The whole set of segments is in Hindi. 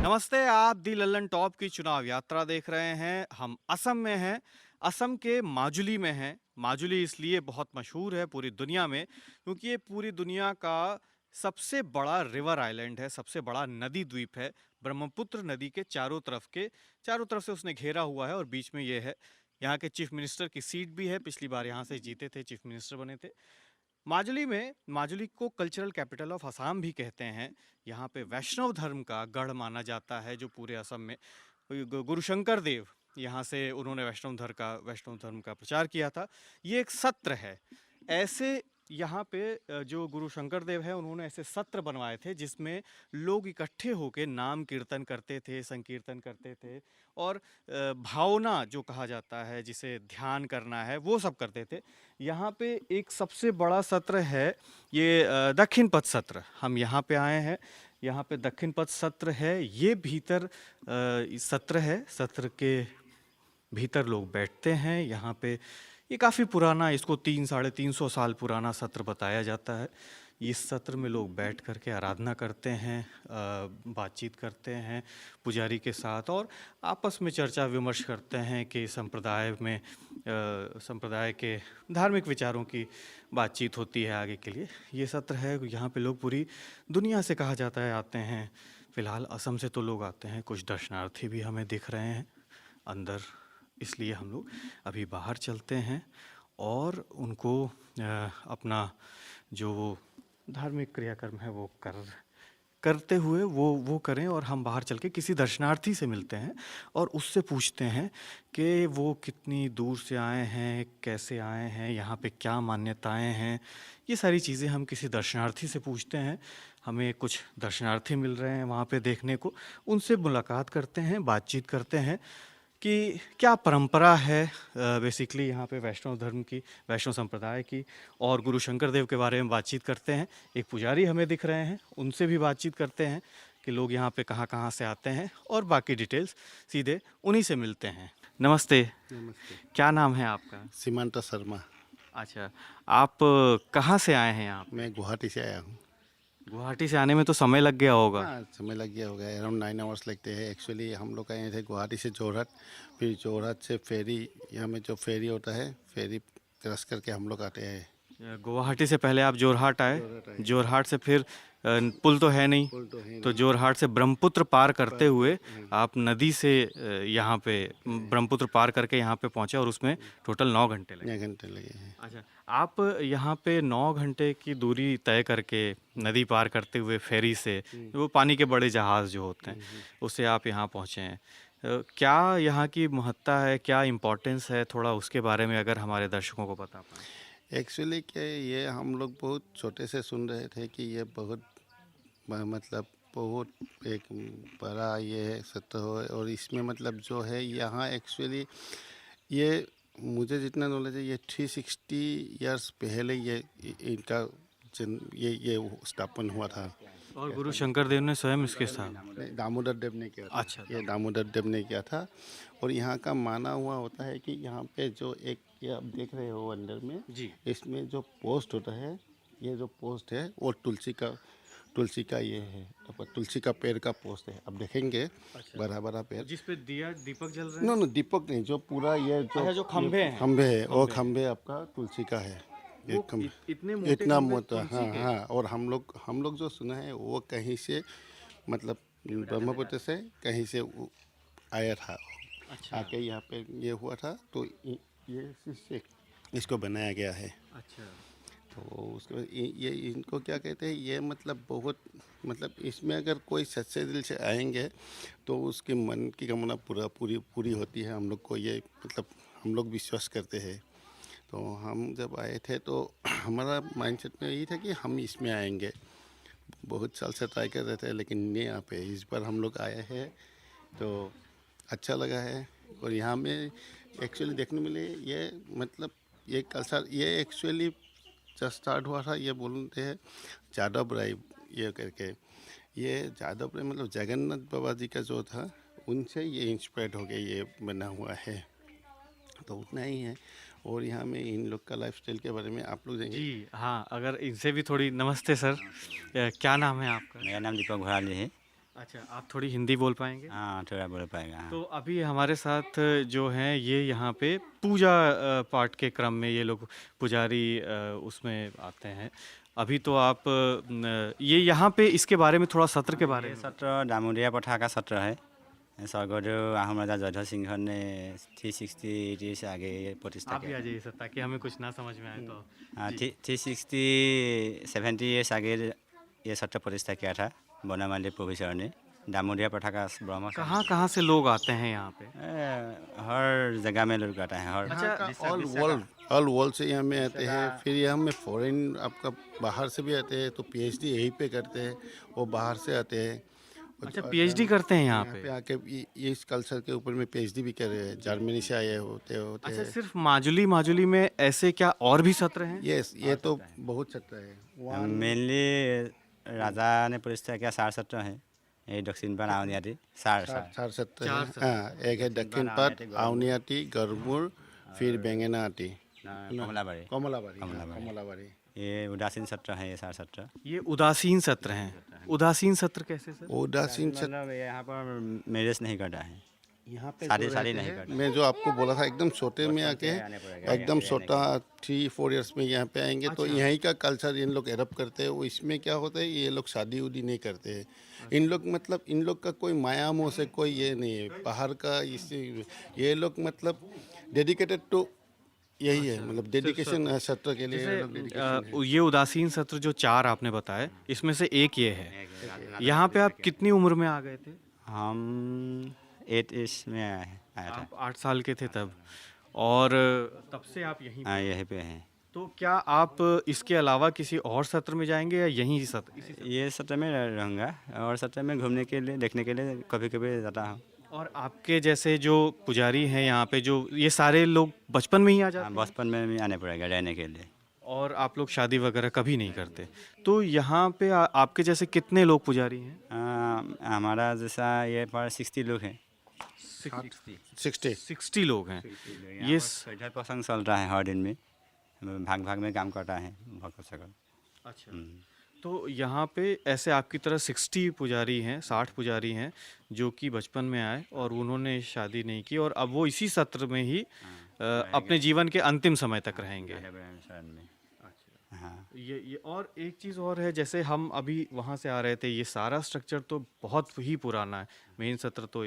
नमस्ते, आप दी लल्लन टॉप की चुनाव यात्रा देख रहे हैं। हम असम में हैं, असम के माजुली में हैं। माजुली इसलिए बहुत मशहूर है पूरी दुनिया में क्योंकि ये पूरी दुनिया का सबसे बड़ा रिवर आइलैंड है, सबसे बड़ा नदी द्वीप है। ब्रह्मपुत्र नदी के चारों तरफ से उसने घेरा हुआ है और बीच में ये है। यहाँ के चीफ मिनिस्टर की सीट भी है, पिछली बार यहाँ से जीते थे, चीफ मिनिस्टर बने थे। माजुली को कल्चरल कैपिटल ऑफ असम भी कहते हैं। यहाँ पे वैष्णव धर्म का गढ़ माना जाता है जो पूरे असम में गुरु शंकर देव यहाँ से उन्होंने वैष्णव धर्म का प्रचार किया था। ये एक सत्र है। ऐसे यहाँ पे जो गुरु शंकर देव है उन्होंने ऐसे सत्र बनवाए थे जिसमें लोग इकट्ठे होके नाम कीर्तन करते थे, संकीर्तन करते थे और भावना जो कहा जाता है जिसे ध्यान करना है वो सब करते थे। यहाँ पे एक सबसे बड़ा सत्र है ये दक्षिण पथ सत्र। हम यहाँ पे आए हैं, यहाँ पे दक्षिण पथ सत्र है। ये भीतर सत्र है, सत्र के भीतर लोग बैठते हैं। यहाँ पे ये काफ़ी पुराना, इसको 300-350 साल पुराना सत्र बताया जाता है। इस सत्र में लोग बैठ कर के आराधना करते हैं, बातचीत करते हैं पुजारी के साथ और आपस में चर्चा विमर्श करते हैं कि संप्रदाय के धार्मिक विचारों की बातचीत होती है आगे के लिए। ये सत्र है, यहाँ पे लोग पूरी दुनिया से कहा जाता है आते हैं। फ़िलहाल असम से तो लोग आते हैं, कुछ दर्शनार्थी भी हमें दिख रहे हैं अंदर, इसलिए हम लोग अभी बाहर चलते हैं और उनको अपना जो धार्मिक क्रियाकर्म है वो करते हुए वो करें और हम बाहर चल के किसी दर्शनार्थी से मिलते हैं और उससे पूछते हैं कि वो कितनी दूर से आए हैं, कैसे आए हैं, यहाँ पे क्या मान्यताएं हैं। ये सारी चीज़ें हम किसी दर्शनार्थी से पूछते हैं। हमें कुछ दर्शनार्थी मिल रहे हैं वहाँ पे देखने को, उनसे मुलाकात करते हैं, बातचीत करते हैं कि क्या परंपरा है बेसिकली यहाँ पे वैष्णव संप्रदाय की, और गुरु शंकर देव के बारे में बातचीत करते हैं। एक पुजारी हमें दिख रहे हैं, उनसे भी बातचीत करते हैं कि लोग यहाँ पे कहाँ कहाँ से आते हैं और बाकी डिटेल्स सीधे उन्हीं से मिलते हैं। नमस्ते। नमस्ते। क्या नाम है आपका? सीमांत शर्मा। अच्छा, आप कहाँ से आए हैं यहाँ पे? मैं गुवाहाटी से आया हूँ। गुवाहाटी से आने में तो समय लग गया होगा। हाँ, समय लग गया होगा, अराउंड 9 आवर्स लगते हैं। एक्चुअली हम लोग आए थे गुवाहाटी से जोरहाट, फिर जोरहाट से फेरी, यहाँ में जो फेरी होता है, फेरी क्रॉस करके हम लोग आते हैं। गुवाहाटी से पहले आप जोरहाट आए, जोरहाट आए। जोरहाट से फिर पुल तो है नहीं, पुल तो है तो नहीं। जोरहाट से ब्रह्मपुत्र पार करते हुए आप नदी से यहाँ पे ब्रह्मपुत्र पार करके यहाँ पे पहुँचे और उसमें टोटल 9 घंटे लगे। 9 घंटे लगे हैं। अच्छा, आप यहाँ पे 9 घंटे की दूरी तय करके नदी पार करते हुए फेरी से, वो पानी के बड़े जहाज़ जो होते हैं, उससे आप यहाँ पहुँचे हैं। क्या यहाँ की महत्ता है, क्या इम्पोर्टेंस है, थोड़ा उसके बारे में अगर हमारे दर्शकों को बता पाएँ। एक्चुअली क्या ये हम लोग बहुत छोटे से सुन रहे थे कि ये बहुत मतलब बहुत एक बड़ा ये है सत्य हो, और इसमें मतलब जो है यहाँ एक्चुअली ये मुझे जितना नॉलेज है ये 360 इयर्स पहले ये इनका ये स्थापन हुआ था। और गुरु शंकर देव ने स्वयं इसके साथ। नहीं, दामोदर देव ने किया था। अच्छा, ये दामोदर देव ने किया था। और यहाँ का माना हुआ होता है कि यहाँ पे जो एक ये आप देख रहे हो अंदर में जी। इसमें जो पोस्ट होता है, ये जो पोस्ट है वो तुलसी का ये है, तो तुलसी का पेड़ का पोस्ट है। अब देखेंगे अच्छा। बड़ा बड़ा पेड़। जिस पे दिया दीपक जल रहे हैं। नो दीपक नहीं, जो पूरा ये अच्छा, जो खंभे हैं। खंभे है वो खंभे। खंभे आपका तुलसी का है। वो एक खंभे इतने मोटे इतना खंभे मोटा, तुलसी हाँ के? हाँ। और हम लोग जो सुना है वो कहीं से मतलब ब्रह्मपुत्र से कहीं से आया था। अच्छा। आके यहाँ पे ये हुआ था, तो ये से इसको बनाया गया है। अच्छा। तो उसके बाद ये इनको क्या कहते हैं, ये मतलब बहुत मतलब इसमें अगर कोई सच्चे दिल से आएंगे तो उसके मन की कामना पूरी होती है। हम लोग को ये मतलब हम लोग विश्वास करते हैं। तो हम जब आए थे तो हमारा माइंडसेट में यही था कि हम इसमें आएंगे। बहुत साल से ट्राई कर रहे थे लेकिन नहीं आ पाए। इस बार हम लोग आए हैं तो अच्छा लगा है। और यहाँ में एक्चुअली देखने मिले ये मतलब ये कल्चर ये एक्चुअली जब स्टार्ट हुआ था, ये बोलते हैं जादव राय ये करके। ये जादव राय मतलब जगन्नाथ बाबा जी का जो था, उनसे ये इंस्पायर्ड हो गया, ये बना हुआ है। तो उतना ही है। और यहाँ में इन लोग का लाइफस्टाइल के बारे में आप लोग जाएंगे। जी हाँ, अगर इनसे भी थोड़ी। नमस्ते सर, क्या नाम है आपका? मेरा नाम दीपक भराली है। अच्छा, आप थोड़ी हिंदी बोल पाएंगे? हाँ, थोड़ा बोल पाएगा। हाँ। तो अभी हमारे साथ जो हैं ये यहाँ पे पूजा पाठ के क्रम में ये लोग पुजारी उसमें आते हैं। अभी तो आप ये यहाँ पे इसके बारे में थोड़ा सत्र के बारे ये में सत्र दामोदरिया पथा का सत्र है। स्वर्गदेव आहम राजा जयध्वज सिंह ने 360 से आगे ये प्रतिष्ठा आप भी किया आ था। जाइए सर, ताकि हमें कुछ ना समझ में आए तो। हाँ, जी। 70 ईयर्स आगे ये सत्र प्रतिष्ठा किया था बनमाली प्रोफेसर ने। दामोदरिया पथा का ब्रह्म कहाँ कहाँ से लोग आते हैं यहाँ पे? हर जगह में लोग आता है। हर अच्छा, ऑल वर्ल्ड से यहाँ में आते हैं। फिर यहाँ में फॉरेन आपका बाहर से भी आते हैं, तो पीएचडी यहीं पे करते हैं, वो बाहर से आते हैं। अच्छा, पीएचडी करते हैं यहाँ यहाँ पे? पे आके ये इस कल्चर के ऊपर में पीएचडी भी कर रहे हैं। जर्मनी से आए होते होते अच्छा, हैं। सिर्फ माजुली में ऐसे क्या और भी सत्र हैं? यस, ये तो बहुत सत्र है। मेनली राजा ने प्रतिष्ठा किया 4 सत्र है। ये दक्षिण पर आवनियाती 4 चार सत्र चार है। सत्र। हाँ, एक है दक्षिण पथ, आवनियाती, गरमुर, फिर बेंगनाटी, कमलाबाड़ी। कमलाबाड़ी। ये उदासीन सत्र है, ये 4 सत्र। ये उदासीन सत्र हैं। उदासीन सत्र कैसे सर? उदासीन सत्र मतलब यहाँ पर मैरिज नहीं करता है, यहाँ पे शादी जो शादी रहते नहीं हैं, करता। मैं जो आपको बोला था एकदम छोटे में आके आने पड़ेगा, एकदम छोटा 3-4 इयर्स में यहाँ पे आएंगे तो यहीं का कल्चर इन लोग एडप्ट करते हैं। वो इसमें क्या होता है, ये लोग शादी उदी नहीं करते हैं। इन लोग मतलब इन लोग का कोई माया मोह से कोई ये नहीं है बाहर का। इसी ये लोग मतलब डेडिकेटेड टू यही है, मतलब डेडिकेशन सत्र के लिए ये लोग dedication है। ये उदासीन सत्र जो 4 आपने बताए, इसमें से एक ये है। यहाँ पे आप कितनी उम्र में आ गए थे? हम 8 ईयर्स में आया था। आप 8 साल के थे तब, और तब से आप यहीं हाँ, यहीं पे है। तो क्या आप इसके अलावा किसी और सत्र में जाएंगे या यहीं सत्र इसी सत्र? ये सत्र में रहूँगा और सत्र में घूमने के लिए देखने के लिए कभी कभी जाता हूँ। और आपके जैसे जो पुजारी हैं यहाँ पे, जो ये सारे लोग बचपन में ही आ जाते हाँ, हैं बचपन में भी आने पड़ेगा रहने के लिए। और आप लोग शादी वगैरह कभी नहीं करते? तो यहाँ पे आपके जैसे कितने लोग पुजारी हैं? हमारा जैसा ये पर 60 लोग हैं। 60 लोग हैं। ये ये 60 प्रसंग चल रहा है हर दिन में, भाग भाग में काम करता है भक्त सकल। अच्छा, तो यहाँ पे ऐसे आपकी तरह 60 पुजारी हैं, 60 पुजारी हैं जो कि बचपन में आए और उन्होंने शादी नहीं की, और अब वो इसी सत्र में ही अपने जीवन के अंतिम समय तक रहेंगे। हाँ, ये और एक चीज़ और है, जैसे हम अभी वहाँ से आ रहे थे, ये सारा स्ट्रक्चर तो बहुत ही पुराना है। मेन सत्र तो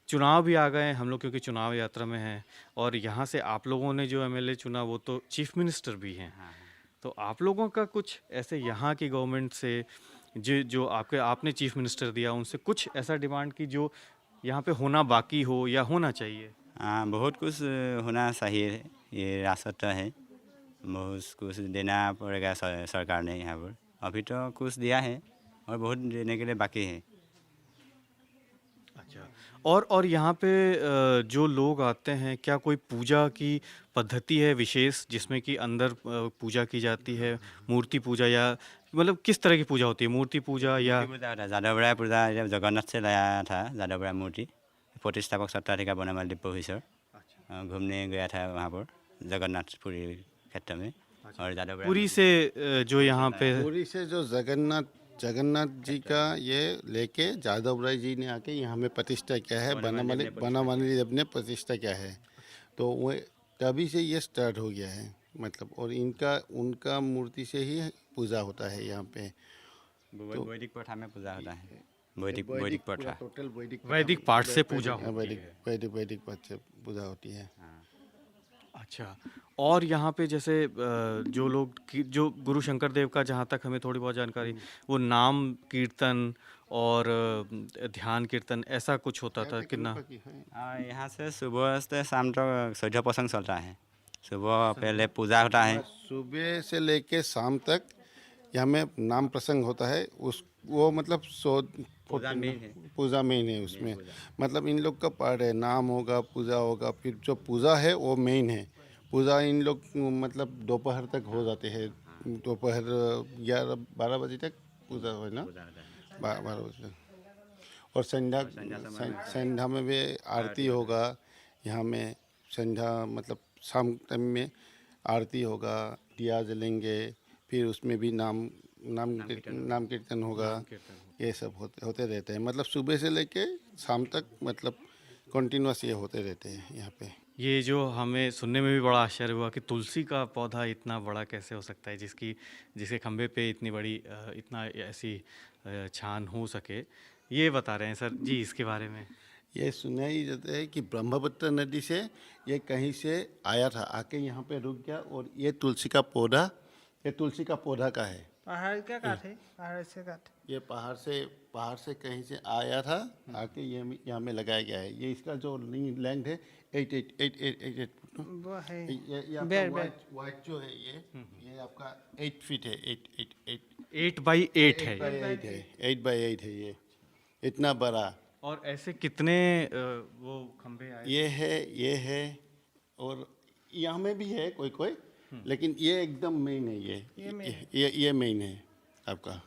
चुनाव भी आ गए हैं हम लोग, क्योंकि चुनाव यात्रा में हैं, और यहाँ से आप लोगों ने जो एमएलए चुना वो तो चीफ मिनिस्टर भी हैं। तो आप लोगों का कुछ ऐसे यहाँ की गवर्नमेंट से जो आपने चीफ मिनिस्टर दिया, उनसे कुछ ऐसा डिमांड की जो यहाँ पे होना बाकी हो या होना चाहिए? हाँ, बहुत कुछ होना चाहिए। ये रास्ता है, बहुत कुछ देना पड़ेगा सरकार ने यहाँ पर। अभी तो कुछ दिया है और बहुत देने के लिए बाकी है। अच्छा, और यहाँ पे जो लोग आते हैं, क्या कोई पूजा की पद्धति है विशेष जिसमें कि अंदर पूजा की जाती है, मूर्ति पूजा, या मतलब किस तरह की पूजा होती है? मूर्ति पूजा या जादवराय पूजा जब जगन्नाथ से लाया था, जादवराय मूर्ति प्रतिष्ठापक सत्ताधिकार बनमाली प्रोफेसर घूमने गया था वहाँ पर जगन्नाथपुरी क्षेत्र में। और जादवराय पुरी से जो यहाँ पे पूरी से जो जगन्नाथ जी का ये लेके जादव राय जी ने आके यहाँ में प्रतिष्ठा किया है। बनामाली देव ने प्रतिष्ठा किया है, तो वो तभी से ये स्टार्ट हो गया है मतलब। और उनका मूर्ति से ही पूजा होता है यहाँ पे। वैदिक प्रथा में पूजा होता है। वैदिक प्रथा, टोटल वैदिक पाठ से पूजा होती है। वैदिक पाठ से पूजा होती है। अच्छा, और यहाँ पे जैसे जो लोग जो गुरु शंकर देव का, जहाँ तक हमें थोड़ी बहुत जानकारी, वो नाम कीर्तन और ध्यान कीर्तन ऐसा कुछ होता था कितना? यहाँ से सुबह से शाम तक 14 प्रसंग चलता है। सुबह पहले पूजा होता है, सुबह से लेके शाम तक यहाँ में नाम प्रसंग होता है। वो मतलब पूजा मेन है उसमें। मतलब इन लोग का पार्ट है, नाम होगा, पूजा होगा, फिर जो पूजा है वो मेन है। पूजा इन लोग मतलब दोपहर तक हो जाते हैं। दोपहर 11-12 बजे तक पूजा है ना, 12 बजे तक। और संध्या में भी आरती होगा। यहाँ में संध्या मतलब शाम टाइम में आरती होगा, दिया जलेंगे, फिर उसमें भी नाम नाम कीर्तन होगा, ये सब होते रहते हैं। मतलब सुबह से लेके शाम तक मतलब कंटिन्यूस ये होते रहते हैं यहाँ पे। ये जो हमें सुनने में भी बड़ा आश्चर्य हुआ कि तुलसी का पौधा इतना बड़ा कैसे हो सकता है, जिसके खंभे पे इतनी बड़ी इतना ऐसी छान हो सके, ये बता रहे हैं सर जी इसके बारे में। ये सुना ही जाता है कि ब्रह्मपुत्र नदी से ये कहीं से आया था, आके यहाँ पे रुक गया, और ये तुलसी का पौधा का है। पहाड़ क्या काट है, पहाड़ से काट। ये पहाड़ से कहीं से आया था, आके ये यहाँ में लगाया गया है। ये इसका जो लेंथ है 8 वो है ये बेर आपका बेर वाइट जो है ये आपका 8 फीट है। 8 बाई 8 है। 8 बाई 8 है ये, इतना बड़ा। और ऐसे कितने वो खंभे आए? ये है और यहाँ में भी है कोई, लेकिन ये एकदम मेन है। ये मेन है आपका।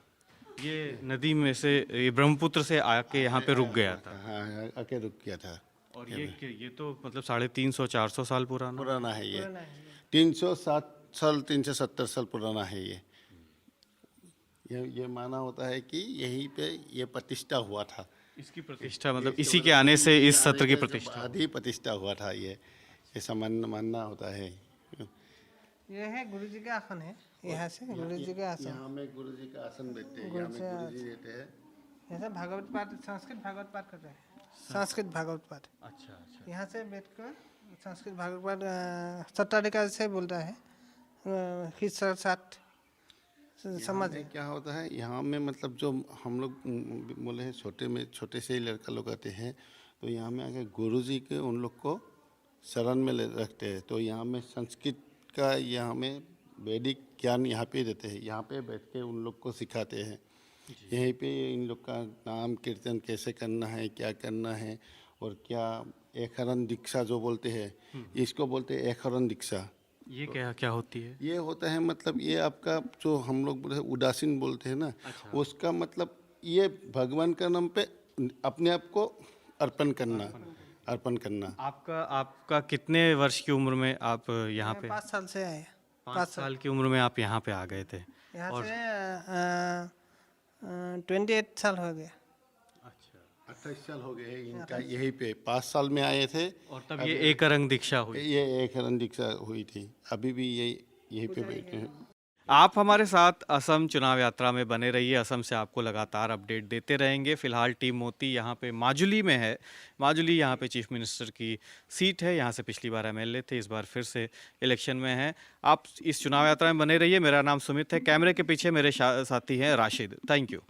ये नदी में से, ये ब्रह्मपुत्र से आके यहाँ पे रुक गया था। हाँ, आके रुक गया था। और ये तो मतलब 350-400 साल पुराना है ये। 307 साल 370 साल पुराना है ये माना होता है कि यहीं पे ये प्रतिष्ठा हुआ था। इसकी प्रतिष्ठा मतलब इसी के आने से इस सत्र की प्रतिष्ठा आधी प्रतिष्ठा हुआ था ये, ऐसा मानना होता है। ये है गुरु जी का आसन है, यहाँ से गुरु जी का आसन। यहाँ में गुरु जी का आसन बैठते हैं, यहाँ में गुरु जी रहते हैं। ऐसा भागवत पाठ, संस्कृत भागवत पाठ कर रहे हैं, संस्कृत भागवत पाठ। अच्छा। यहाँ से बैठकर संस्कृत भागवत पाठ सट्टाधिकार से बोलता है कि 60 समझ है। क्या होता है यहाँ में, मतलब जो हम लोग बोले हैं छोटे से ही लड़का लोग आते हैं, तो यहाँ में आके गुरु जी के उन लोग को शरण में रखते हैं। तो यहाँ में संस्कृत का, यहाँ में वैदिक ज्ञान यहाँ पे देते हैं, यहाँ पे बैठ के उन लोग को सिखाते हैं। यहीं पे इन लोग का नाम कीर्तन कैसे करना है, क्या करना है, और क्या एकहरण दीक्षा जो बोलते हैं, इसको बोलते हैं एकहरण दीक्षा। ये क्या होती है? ये होता है मतलब ये आपका जो हम लोग बोलते हैं उदासीन बोलते हैं ना, उसका मतलब ये भगवान का नाम पे अपने आप को अर्पण करना। आपका कितने वर्ष की उम्र में आप यहाँ पे? 5 साल से आए। 5 साल की उम्र में आप यहाँ पे आ गए थे? यहाँ से 28 साल हो गया। अच्छा, 28 साल हो गए इनका यहीं पे। 5 साल में आए थे, और तब ये एक रंग दीक्षा हुई? ये एकहरण दीक्षा हुई थी। अभी भी यहीं पे बैठे हैं। आप हमारे साथ असम चुनाव यात्रा में बने रहिए। असम से आपको लगातार अपडेट देते रहेंगे। फिलहाल टीम मोती यहाँ पे माजुली में है। माजुली यहाँ पे चीफ मिनिस्टर की सीट है। यहाँ से पिछली बार एमएलए थे, इस बार फिर से इलेक्शन में हैं। आप इस चुनाव यात्रा में बने रहिए। मेरा नाम सुमित है, कैमरे के पीछे मेरे साथी हैं राशिद। Thank you.